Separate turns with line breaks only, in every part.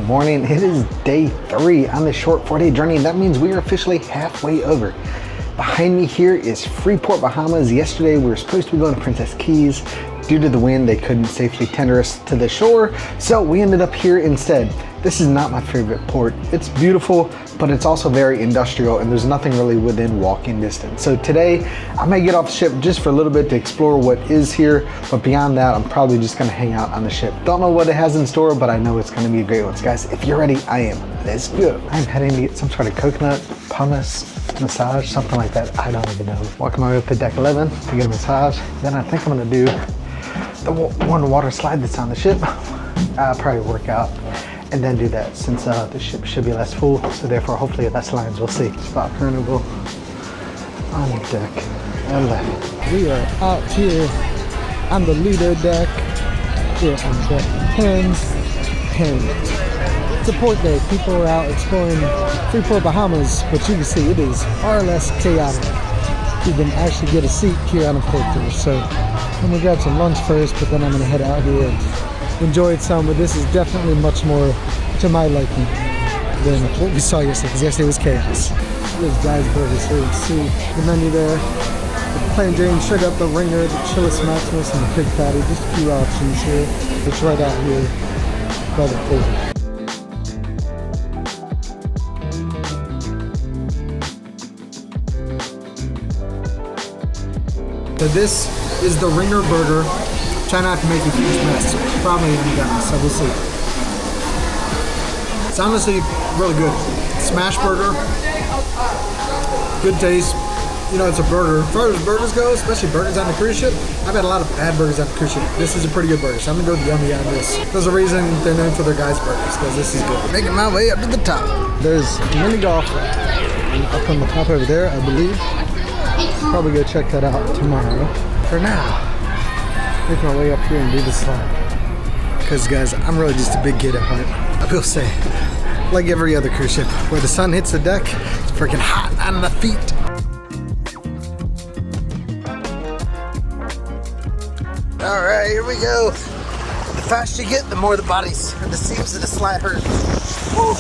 Good morning. It is day 3 on this short 4-day journey. That means we are officially halfway over. Behind me here is Freeport, Bahamas. Yesterday we were supposed to be going to Princess Keys. Due to the wind, they couldn't safely tender us to the shore, so we ended up here instead. This is not my favorite port. It's beautiful, but it's also very industrial and there's nothing really within walking distance. So today, I may get off the ship just for a little bit to explore what is here, but beyond that, I'm probably just gonna hang out on the ship. Don't know what it has in store, but I know it's gonna be a great one. So guys, if you're ready, I am. Let's go. I'm heading to get some sort of coconut pumice massage, something like that. I don't even know. Walking my way up to deck 11 to get a massage. Then I think I'm gonna do the one water slide that's on the ship. I'll probably work out and then do that since the ship should be less full, so therefore hopefully less lines, we'll see. Spot Carnival on deck 11.
We are out here on the Lido deck, here on deck 10, and it's a port day. People are out exploring Freeport, Bahamas, but you can see it is far less chaotic. You can actually get a seat here on a port tour, so I'm gonna grab some lunch first, but then I'm gonna head out here and enjoy it some, but this is definitely much more to my liking than what we saw yesterday, because yesterday was chaos. There's guys burgers here. You see the menu there. The plain Jane, straight up the ringer, the Chilis Maximus, and the pig patty. Just a few options here. It's right out here by the pool. So this is the ringer burger. Try not to make a huge mess. Probably haven't done this, so we'll see. It's honestly really good. Smash burger. Good taste. You know, it's a burger. As far as burgers go, especially burgers on the cruise ship, I've had a lot of bad burgers on the cruise ship. This is a pretty good burger, so I'm gonna go with yummy on this. There's a reason they're known for their guys' burgers, because this is good. Making my way up to the top. There's mini golf up on the top over there, I believe. Probably go check that out tomorrow. For now, make my way up here and do the slide. Because guys, I'm really just a big kid at heart. I will say, like every other cruise ship, where the sun hits the deck, it's freaking hot on the feet. All right, here we go. The faster you get, the more the bodies and the seams of the slide hurt. Woo.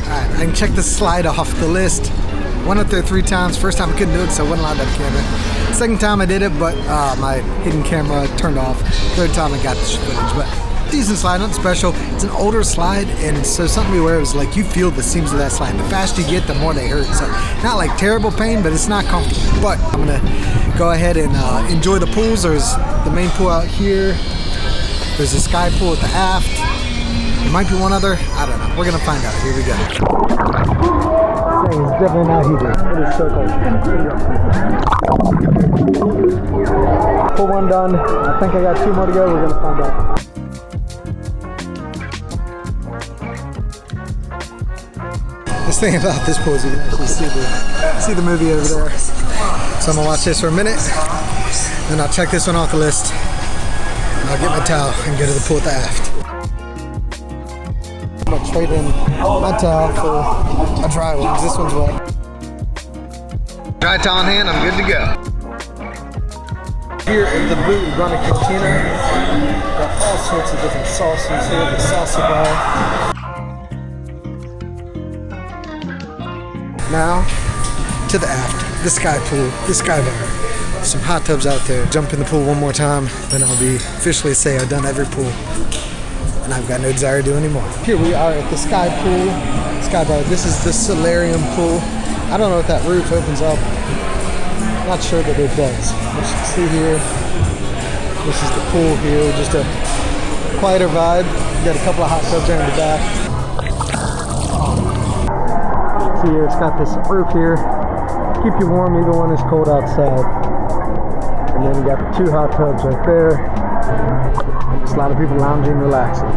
All right, I can check the slide off the list. Went up there 3 times. First time I couldn't do it, so I wasn't allowed to have camera. Second time I did it, but my hidden camera turned off. Third time I got the footage, but decent slide, nothing special. It's an older slide, and so something to be aware of is like you feel the seams of that slide. The faster you get, the more they hurt. So not like terrible pain, but it's not comfortable. But I'm gonna go ahead and enjoy the pools. There's the main pool out here. There's a sky pool at the aft. There might be one other. I don't know. We're gonna find out. Here we go. It's definitely not heated. It is so cold. Pull one done. I think I got 2 more to go. We're gonna find out. This thing about this pool is you can actually see the movie over there. So I'm gonna watch this for a minute, then I'll check this one off the list, and I'll get my towel and go to the pool at the aft. I'm gonna trade in my towel for a dry one, because this one's wet. Dry towel in hand, I'm good to go. Here at the boot Iguana Cantina, got all sorts of different sauces here, the salsa bar. Now, to the aft, the sky pool, the sky bar. Some hot tubs out there. Jump in the pool one more time, then I'll be officially say I've done every pool. And I've got no desire to do anymore. Here we are at the sky pool, sky bar. This is the Solarium Pool. I don't know if that roof opens up. I'm not sure that it does. As you can see here, this is the pool here, just a quieter vibe. You got a couple of hot tubs there in the back. See here, it's got this roof here. Keep you warm even when it's cold outside. And then we got the 2 hot tubs right there. There's a lot of people lounging, relaxing.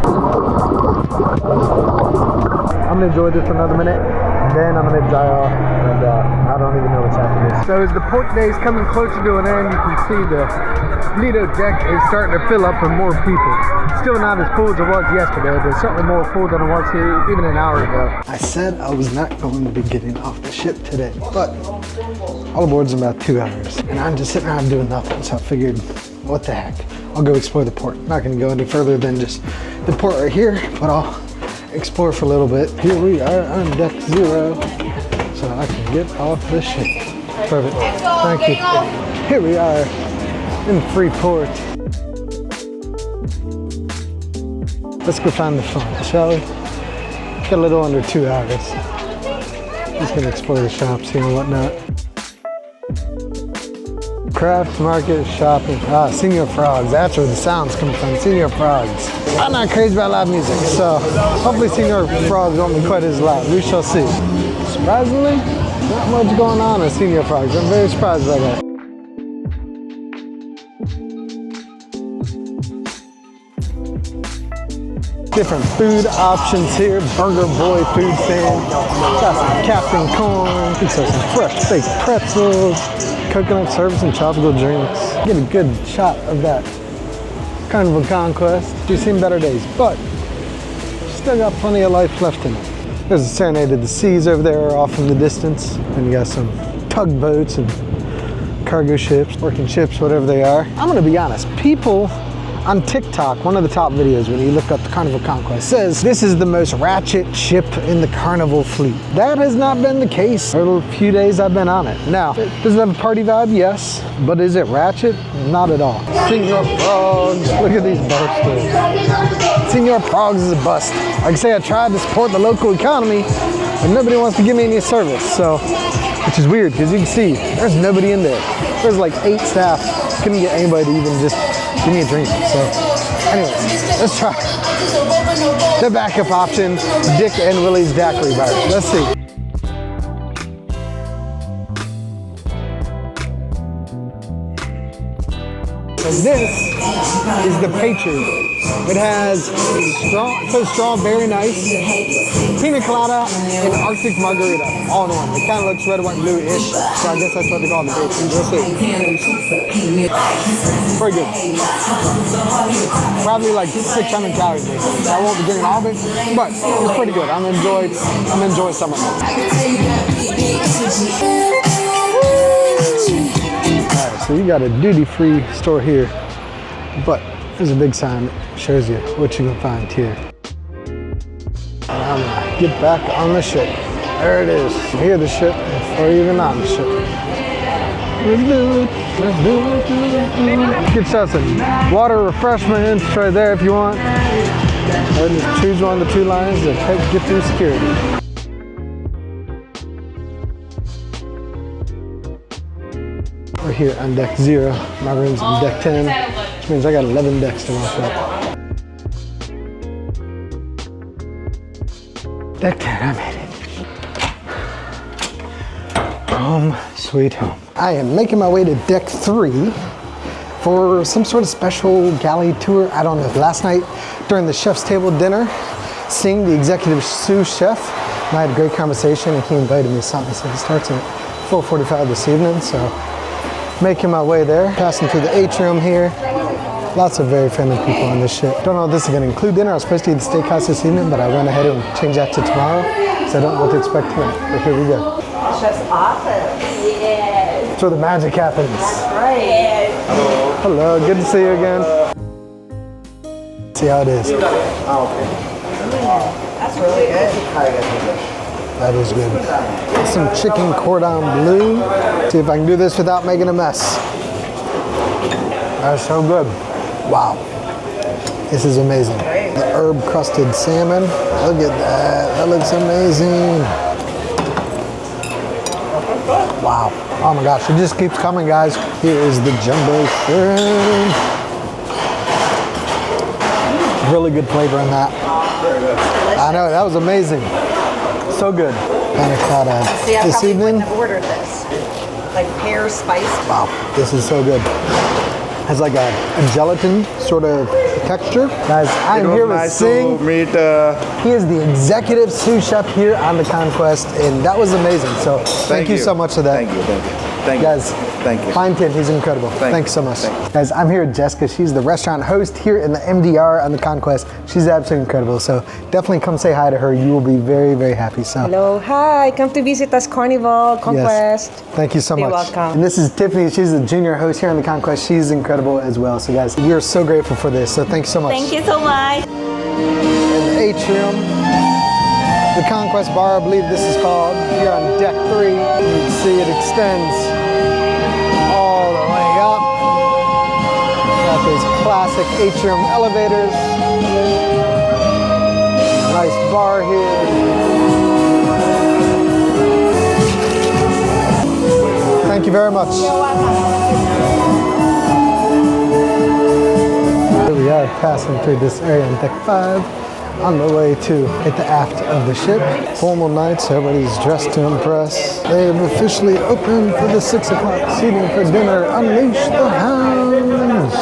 I'm gonna enjoy this for another minute, and then I'm gonna dry off, and I don't even know what's happening. So as the port day is coming closer to an end, you can see the Lido deck is starting to fill up with more people. Still not as full as it was yesterday, but certainly more full than it was here even an hour ago.
I said I was not going to be getting off the ship today, but all aboard's in about 2 hours. And I'm just sitting around doing nothing, so I figured, what the heck? I'll go explore the port. I'm not gonna go any further than just the port right here, but I'll explore for a little bit. Here we are on deck 0, so I can get off the ship. Perfect, thank you. Here we are in Freeport. Let's go find the fun, shall we? Got a little under 2 hours. Just gonna explore the shops here and whatnot. Craft market shopping. Ah, Senor Frogs. That's where the sounds come from. Senor Frogs. I'm not crazy about loud music, so hopefully Senor Frogs won't be quite as loud. We shall see. Surprisingly, not much going on at Senor Frogs. I'm very surprised by that. Different food options here. Burger Boy food stand. Got some Captain Corn. Looks like some fresh baked pretzels. Coconut service and tropical drinks. Get a good shot of that Carnival Conquest. We've seen better days, but still got plenty of life left in it. There's a Serenade of the Seas over there off in the distance. And you got some tugboats and cargo ships, working ships, whatever they are. I'm gonna be honest, people on TikTok, one of the top videos when you look up the Carnival Conquest says this is the most ratchet ship in the Carnival fleet. That has not been the case for the few days I've been on it. Now, does it have a party vibe? Yes. But is it ratchet? Not at all. Senor Frogs, look at these boasters. Senor Frogs is a bust. Like I say, I tried to support the local economy, but nobody wants to give me any service. So, which is weird because you can see there's nobody in there. There's like 8 staff. Couldn't get anybody to even just give me a drink. So anyways, let's try the backup option, Dick and Willy's Daquiri bar. Let's see. So this is the Patriot. It has strawberry nice, pina colada, and Arctic margarita, all in one. It kind of looks red, white, blue-ish, so I guess that's what they call the Patriot. Let's see. Pretty good. Probably like 600 calories. I won't be drinking all of it, but it's pretty good. I'm enjoying some of it. Alright, so you got a duty-free store here, but there's a big sign that shows you what you can find here. And I'm gonna get back on the ship. There it is. Here the ship, or even on the ship. Let's do it. Let's do it. Get yourself some water refreshments right there if you want. Or just choose one of the 2 lines to get through security. We're here on deck 0. My room's on deck 10, which means I got 11 decks to wash up. Deck 10, I made it. Home, sweet home. I am making my way to deck 3 for some sort of special galley tour. I don't know. Last night during the chef's table dinner, seeing the executive sous chef, and I had a great conversation and he invited me to something. So he starts at 4:45 this evening, so making my way there, passing through the Atrium here. Lots of very friendly people on this ship. Don't know if this is gonna include dinner. I was supposed to eat the Steakhouse this evening, but I went ahead and changed that to tomorrow, so I don't know what to expect tonight. But here we go.
Chef's office. Yes.
That's where the magic happens.
That's right. Yes.
Hello, good to see you again. See how it is.
That's really good.
That is good. Some chicken cordon bleu. See if I can do this without making a mess. That's so good. Wow. This is amazing. The herb crusted salmon. Look at that. That looks amazing. Wow. Oh my gosh, it just keeps coming, guys. Here is the jumbo shrimp. Really good flavor in that. I know, that was amazing. So good. Pina colada this evening.
Have ordered this. Like pear spice.
Wow, this is so good. Has like a gelatin sort of texture. Guys, I'm here with Singh. He is the executive sous chef here on the Conquest, and that was amazing. So thank you so much for that.
Thank you. Thank you.
Guys,
Thank you.
find Tim, he's incredible. Thanks so much. Guys, I'm here with Jessica. She's the restaurant host here in the MDR on the Conquest. She's absolutely incredible. So definitely come say hi to her. You will be very, very happy. So
Hello, hi, come to visit us, Carnival Conquest.
yes. Thank you so
You're
much.
welcome.
And this is Tiffany. She's the junior host here on the Conquest. She's incredible as well. So guys, we are so grateful for this. So thank you so much.
Thank you so much.
And the Atrium, the Conquest Bar, I believe this is called, here on deck 3. You can see it extends all the way up. Got those classic Atrium elevators. Nice bar here. Thank you very much. Here we are passing through this area on deck 5. On the way to hit the aft of the ship. Formal nights, everybody's dressed to impress. They have officially opened for the 6 o'clock seating for dinner. Unleash the hounds!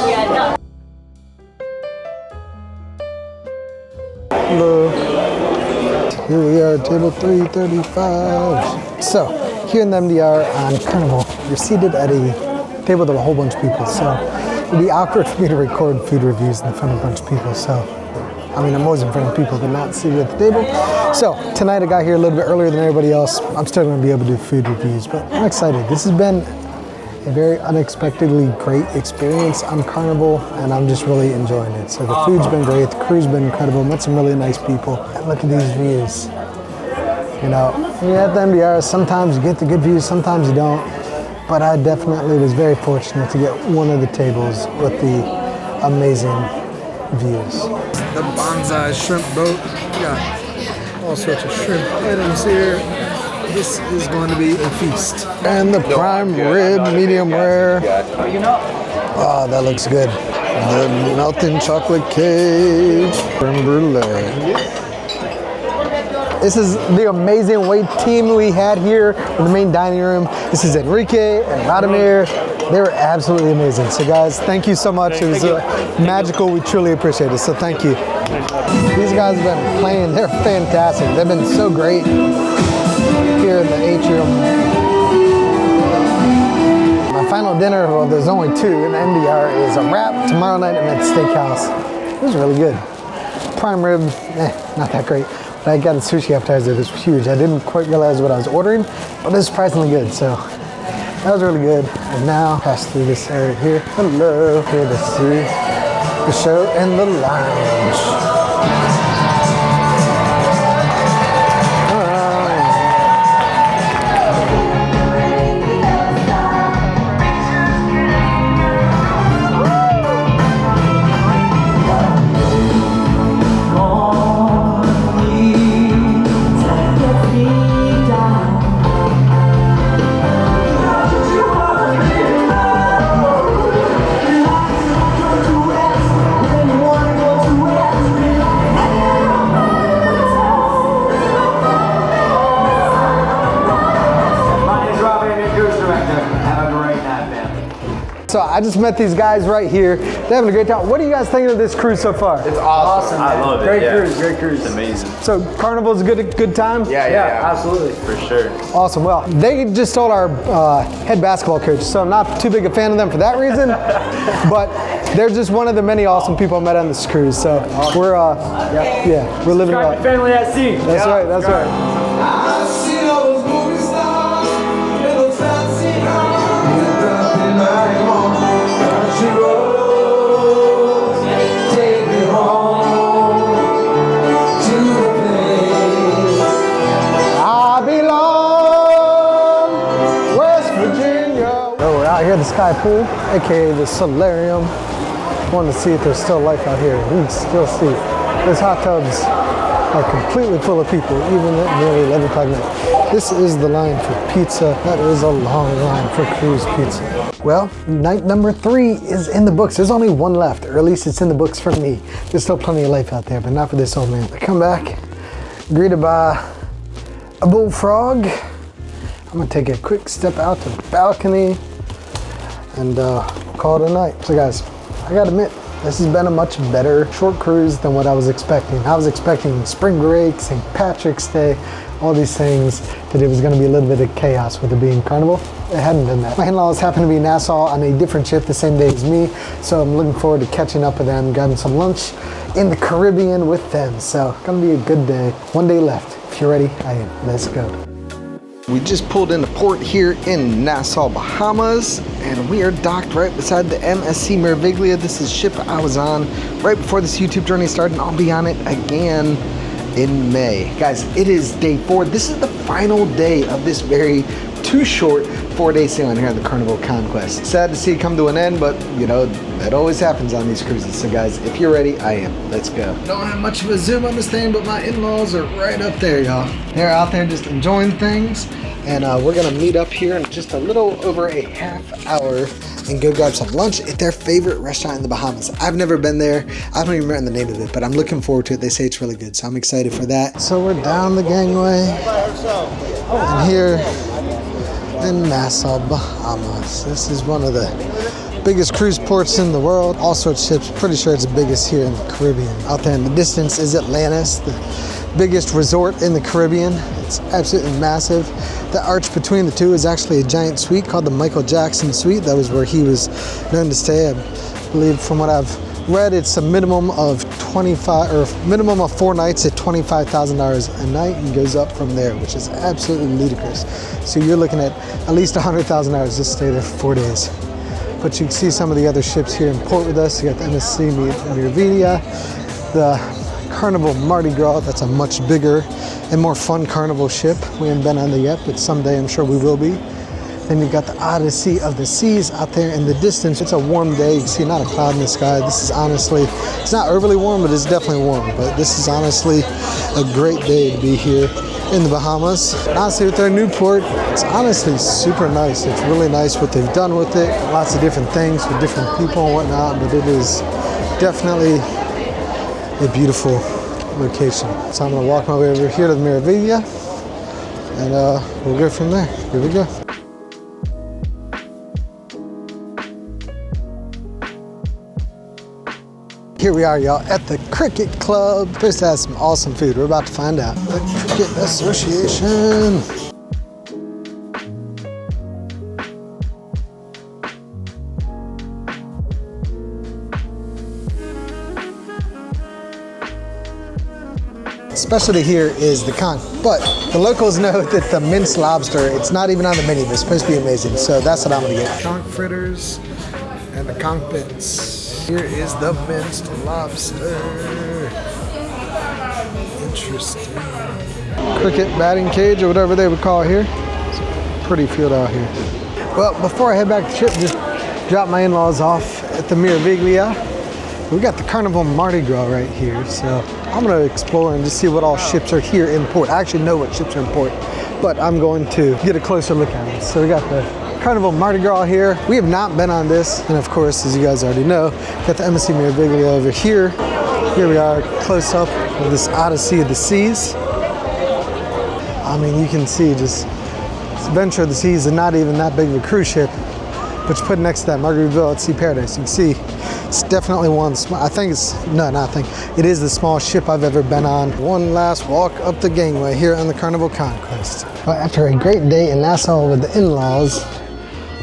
Hello. Here we are, table 335. So, here in the MDR on Carnival, you're seated at a table with a whole bunch of people. So, it would be awkward for me to record food reviews in front of a bunch of people. So, I mean, I'm always in front of people, but not seated at the table. So tonight I got here a little bit earlier than everybody else. I'm still gonna be able to do food reviews, but I'm excited. This has been a very unexpectedly great experience on Carnival, and I'm just really enjoying it. So the food's been great, the crew's been incredible, met some really nice people. And look at these views. You know, when you're at the MDR, sometimes you get the good views, sometimes you don't. But I definitely was very fortunate to get one of the tables with the amazing views.
The bonsai shrimp boat. We got all sorts of shrimp items here. This is going to be a feast.
And the prime rib, medium rare. Oh, that looks good. The melting chocolate cake, creme brulee. This is the amazing wait team we had here in the main dining room. This is Enrique and Radimir. They were absolutely amazing. So guys, thank you so much. It was magical. We truly appreciate it. So thank you. These guys have been playing. They're fantastic. They've been so great here in the Atrium. My final dinner, well, there's only 2 in the MDR, is a wrap. Tomorrow night I'm at Steakhouse. It was really good. Prime rib, not that great. But I got a sushi appetizer. This was huge. I didn't quite realize what I was ordering, but it was surprisingly good. So that was really good. And now pass through this area here. Hello, here to see the show in the lounge. So I just met these guys right here. They're having a great time. What are you guys thinking of this cruise so far?
It's awesome. I love it.
Great cruise, great cruise.
It's amazing.
So Carnival's a good time?
Yeah,
absolutely.
For sure.
Awesome. Well, they just told our head basketball coach, so I'm not too big a fan of them for that reason. But they're just one of the many awesome people I met on this cruise. So we're we're living it up.
Family at sea.
That's right. That's right. Here at the Sky Pool, aka the Solarium. Wanted to see if there's still life out here. We can still see those hot tubs are completely full of people, even at nearly 11 o'clock at night. This is the line for pizza. That is a long line for cruise pizza. Well, night number 3 is in the books. There's only one left, or at least it's in the books for me. There's still plenty of life out there, but not for this old man. I come back, greeted by a bullfrog. I'm gonna take a quick step out to the balcony and call it a night. So guys, I gotta admit, this has been a much better short cruise than what I was expecting. I was expecting spring break, St. Patrick's Day,
all these things, that it was going to be a little bit of chaos with it being Carnival. It hadn't been that. My in-laws happen to be in Nassau on a different ship the same day as me, so I'm looking forward to catching up with them, grabbing some lunch in the Caribbean with them. So, gonna be a good day. One day left. If you're ready, I am. Let's go.
We just pulled into port here in Nassau, Bahamas, and we are docked right beside the MSC Meraviglia. This is the ship I was on right before this YouTube journey started, and I'll be on it again in May. Guys, it is day 4. This is the final day of this very too short 4-day sailing here on the Carnival Conquest. Sad to see it come to an end, but you know, that always happens on these cruises. So guys, if you're ready, I am. Let's go. Don't have much of a zoom on this thing, but my in-laws are right up there, y'all. They're out there just enjoying things, and we're gonna meet up here in just a little over a half hour and go grab some lunch at their favorite restaurant in the Bahamas. I've never been there. I don't even remember the name of it, but I'm looking forward to it. They say it's really good, so I'm excited for that. So we're down the gangway, and here in Nassau, Bahamas. This is one of the biggest cruise ports in the world. All sorts of ships, pretty sure it's the biggest here in the Caribbean. Out there in the distance is Atlantis, the biggest resort in the Caribbean. It's absolutely massive. The arch between the two is actually a giant suite called the Michael Jackson Suite. That was where he was known to stay. I believe from what I've read, it's a minimum of 4 nights at $25,000 a night, and goes up from there, which is absolutely ludicrous. So you're looking at least $100,000 to stay there for 4 days. But you can see some of the other ships here in port with us. You got the MSC Meraviglia, the Carnival Mardi Gras. That's a much bigger and more fun Carnival ship. We haven't been on there yet, but someday I'm sure we will be. Then you've got the Odyssey of the Seas out there in the distance. It's a warm day. You can see not a cloud in the sky. This is honestly, it's not overly warm, but it's definitely warm. But this is honestly a great day to be here in the Bahamas. Honestly, with their new port, it's honestly super nice. It's really nice what they've done with it. Lots of different things with different people and whatnot, but it is definitely a beautiful location. So I'm gonna walk my way over here to the Meraviglia, and we'll go from there. Here we go. Here we are, y'all, at the Cricket Club. Supposed to have some awesome food. We're about to find out. The Cricket Association. Specialty here is the conch, but the locals know that the minced lobster, it's not even on the menu, but it's supposed to be amazing. So that's what I'm gonna get. Conch fritters and the conch bits. Here is the minced lobster. Interesting. Cricket batting cage, or whatever they would call it here. It's a pretty field out here. Well, before I head back to the ship, just drop my in-laws off at the Meraviglia. We got the Carnival Mardi Gras right here, so I'm gonna explore and just see what all ships are here in port. I actually know what ships are in port, but I'm going to get a closer look at it. So we got the Carnival Mardi Gras here. We have not been on this, and of course, as you guys already know, got the MSC Meraviglia over here. Here we are, close up of this Odyssey of the Seas. I mean, you can see just this Adventure of the Seas is not even that big of a cruise ship, but you put it next to that Margaritaville at Sea Paradise. You can see it's definitely one. It is the smallest ship I've ever been on. One last walk up the gangway here on the Carnival Conquest. Well, after a great day in Nassau with the in-laws,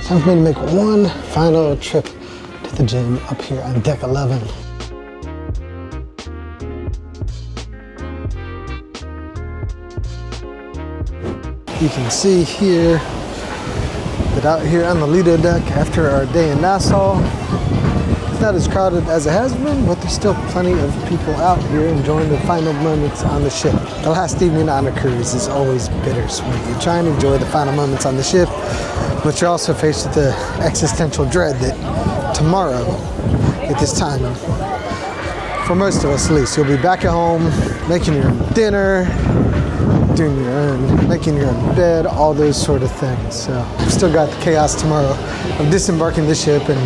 time for me to make one final trip to the gym up here on deck 11. You can see here that out here on the Lido deck after our day in Nassau, it's not as crowded as it has been, but there's still plenty of people out here enjoying the final moments on the ship. The last evening on a cruise is always bittersweet. You try and enjoy the final moments on the ship, but you're also faced with the existential dread that tomorrow, at this time, for most of us at least, you'll be back at home, making your own dinner, making your own bed, all those sort of things. So I've still got the chaos tomorrow of disembarking the ship and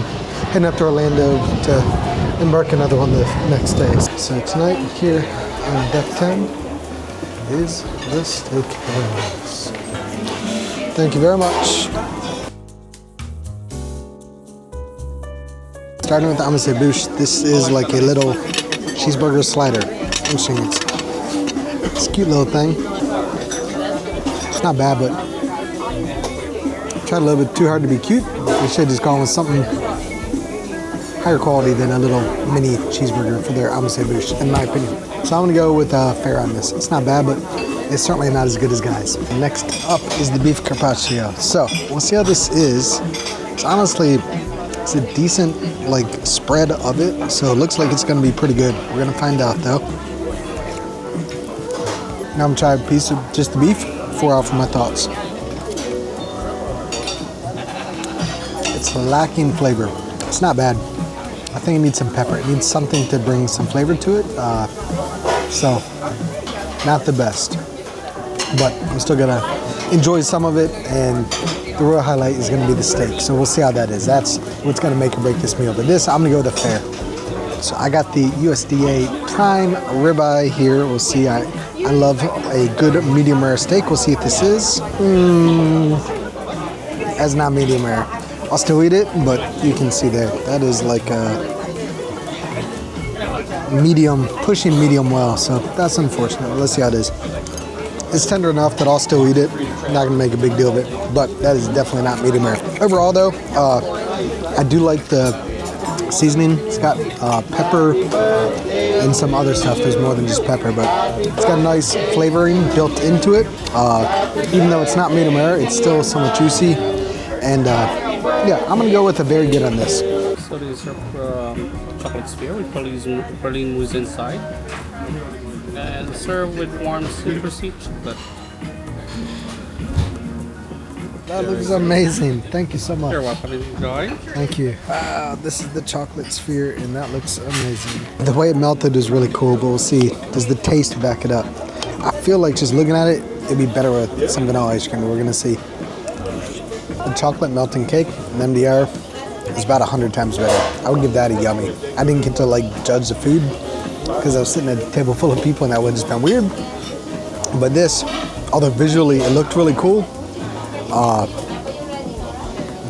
heading up to Orlando to embark another one the next day. So tonight here on deck 10 is the Steakhouse. Thank you very much. Starting with the amuse-bouche, this is like a little cheeseburger slider. It's a cute little thing.
not bad, but tried a little bit too hard to be cute. They should just gone with something higher quality than a little mini cheeseburger for their amuse-bouche, in my opinion. So I'm gonna go with fair on this. It's not bad, but it's certainly not as good as Guy's. Next up is the beef carpaccio. So we'll see how this is. It's honestly, it's a decent like spread of it, so it looks like it's gonna be pretty good. We're gonna find out though. Now I'm gonna try a piece of just the beef before I offer my thoughts. It's lacking flavor. It's not bad. I think it needs some pepper. It needs something to bring some flavor to it. So, not the best. But I'm still gonna enjoy some of it, and the real highlight is gonna be the steak. So we'll see how that is. That's what's gonna make or break this meal. But this, I'm gonna go with the fare. So I got the USDA prime ribeye here. We'll see. I love a good medium rare steak. We'll see if this is. That's not medium rare. I'll still eat it, but you can see there. That is like a medium, pushing medium well. So that's unfortunate. Let's see how it is. It's tender enough that I'll still eat it. I'm not gonna make a big deal of it, but that is definitely not medium rare. Overall though, I do like the seasoning. It's got pepper and some other stuff. There's more than just pepper, but it's got a nice flavoring built into it. Even though it's not medium rare, it's still somewhat juicy. And yeah, I'm gonna go with a very good on this.
So these are chocolate sphere with praline mousse inside, and served with warm super sweet chocolate.
That looks amazing. Thank you so much.
You're welcome. Enjoy.
Thank you. Wow, this is the chocolate sphere, and that looks amazing. The way it melted is really cool, but we'll see. Does the taste back it up? I feel like just looking at it, it'd be better with some vanilla ice cream. We're gonna see. The chocolate melting cake, an MDR, is about 100 times better. I would give that a yummy. I didn't get to like judge the food because I was sitting at a table full of people and that would have just been weird. But this, although visually it looked really cool,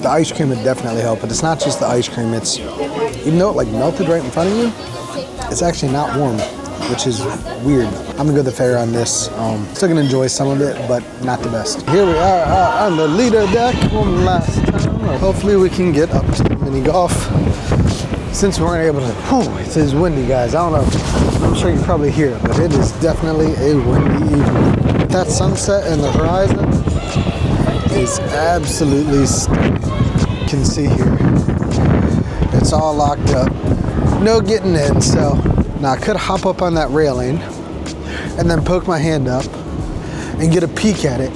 the ice cream would definitely help. But it's not just the ice cream. It's, even though it like melted right in front of you, it's actually not warm, which is weird. I'm gonna go the fare on this. Still gonna enjoy some of it, but not the best. Here we are on the Lido deck one last time. Hopefully we can get up to the mini golf. Since we weren't able to, it is windy, guys. I don't know. I'm sure you probably hear it, but it is definitely a windy evening. That sunset in the horizon is absolutely stunning. You can see here, it's all locked up. No getting in, so now I could hop up on that railing and then poke my hand up and get a peek at it.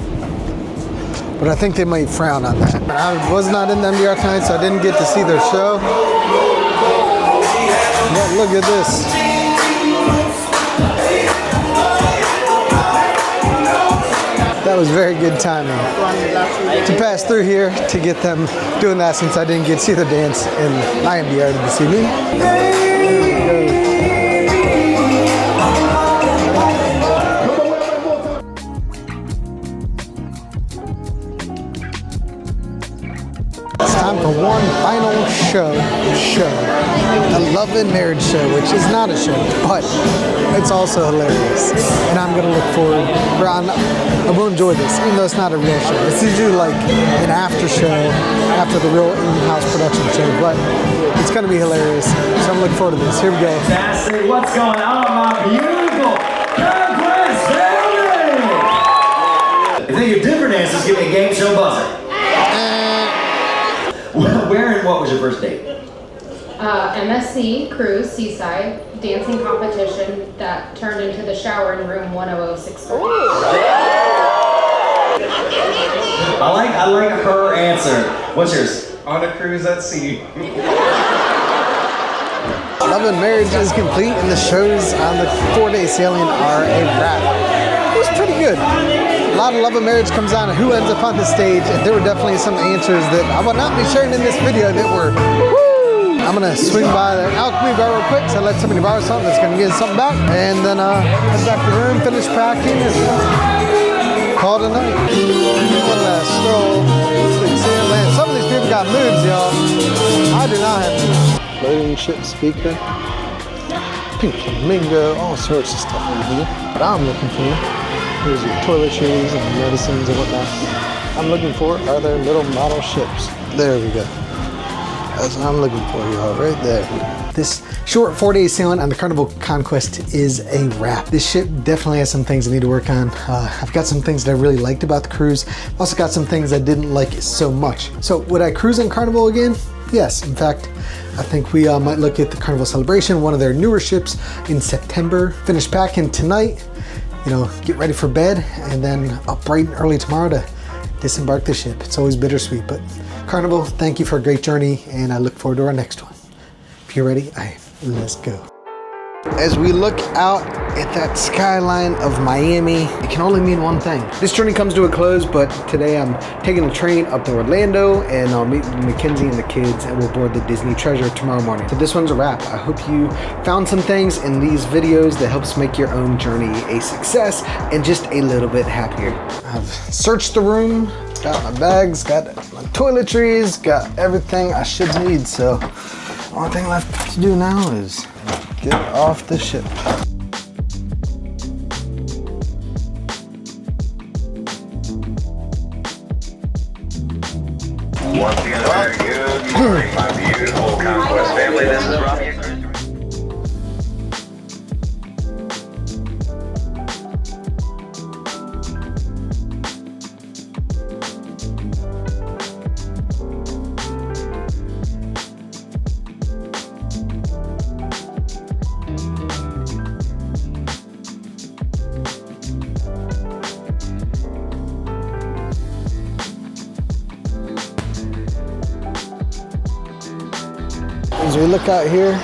But I think they might frown on that. I was not in the MDR tonight, so I didn't get to see their show. But look at this. That was very good timing to pass through here to get them doing that, since I didn't get to see the dance in my MDR this evening. There we go. It's time for one final show. The Love and Marriage show, which is not a show, but it's also hilarious. And I'm gonna look forward, I will enjoy this, even though it's not a real show. It's usually like an after show, after the real in-house production show, but it's gonna be hilarious. So I'm looking forward to this. Here we go.
Fantastic. What's going on, my beautiful Conquest family? If they do different answers, give me a game show buzzer. Where and what was your first date?
MSC cruise, seaside, dancing competition that turned into the shower in room 10063.
I like her answer. What's yours?
On a cruise at sea.
Love and Marriage is complete, and the shows on the 4-day sailing are a wrap. It was pretty good. A lot of Love and Marriage comes down to who ends up on the stage, and there were definitely some answers that I will not be sharing in this video that were woo! I'm gonna swing by the alchemy bar real quick, so I let somebody borrow something that's gonna get something back, and then head back to the room, finish packing, and call it a night. One last stroll. Some of these people got moves, y'all. I do not have moves. Loading ship speaker. Pink flamingo, all sorts of stuff over here. But I'm looking for Here's your toiletries and medicines and whatnot. I'm looking for are their little model ships. There we go. That's what I'm looking for, y'all, right there. This short 4-day sailing on the Carnival Conquest is a wrap. This ship definitely has some things I need to work on. I've got some things that I really liked about the cruise. I've also got some things I didn't like so much. So would I cruise on Carnival again? Yes, in fact, I think we might look at the Carnival Celebration, one of their newer ships in September. Finish packing tonight, you know, get ready for bed, and then up bright and early tomorrow to disembark the ship. It's always bittersweet, but Carnival, thank you for a great journey, and I look forward to our next one. If you're ready, let's go. As we look out at that skyline of Miami, it can only mean one thing. This journey comes to a close, but today I'm taking a train up to Orlando, and I'll meet Mackenzie and the kids, and we'll board the Disney Treasure tomorrow morning. So this one's a wrap. I hope you found some things in these videos that helps make your own journey a success and just a little bit happier. I've searched the room, got my bags, got my toiletries, got everything I should need, so the only thing left to do now is get off the ship.
Once again, very good morning, my beautiful Conquest family. This is Robbie.
As we look out here,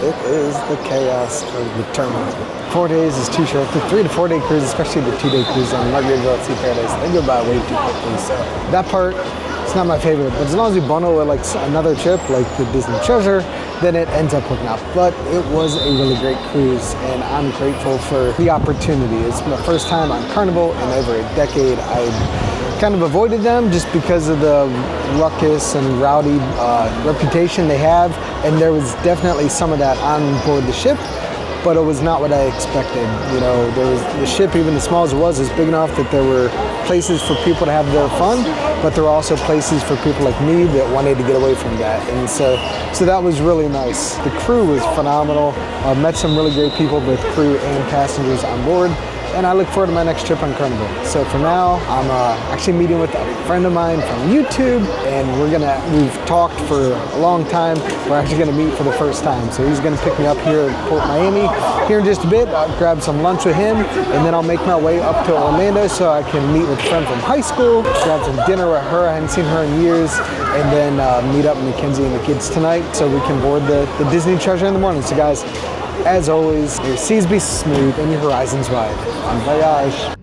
it is the chaos of the terminal. 4 days is too short. The 3 to 4 day cruise, especially the 2-day cruise on Margaritaville at Sea Paradise, they go by way too quickly. So that part, it's not my favorite. But as long as we bundle with like another trip, like the Disney Treasure, then it ends up working out. But it was a really great cruise, and I'm grateful for the opportunity. It's my first time on Carnival in over a decade. I kind of avoided them just because of the ruckus and rowdy reputation they have, and there was definitely some of that on board the ship, but it was not what I expected. You know, there was the ship, even as small as it was, is big enough that there were places for people to have their fun, but there were also places for people like me that wanted to get away from that, and so that was really nice. The crew was phenomenal. Met some really great people, both crew and passengers on board, and I look forward to my next trip on Carnival. So for now, I'm actually meeting with a friend of mine from YouTube, and we've talked for a long time. We're actually gonna meet for the first time. So he's gonna pick me up here at PortMiami here in just a bit. I'll grab some lunch with him, and then I'll make my way up to Orlando so I can meet with a friend from high school, grab some dinner with her. I hadn't seen her in years, and then meet up with Mackenzie and the kids tonight so we can board the Disney Treasure in the morning. So guys, as always, your seas be smooth and your horizons wide. Bon voyage.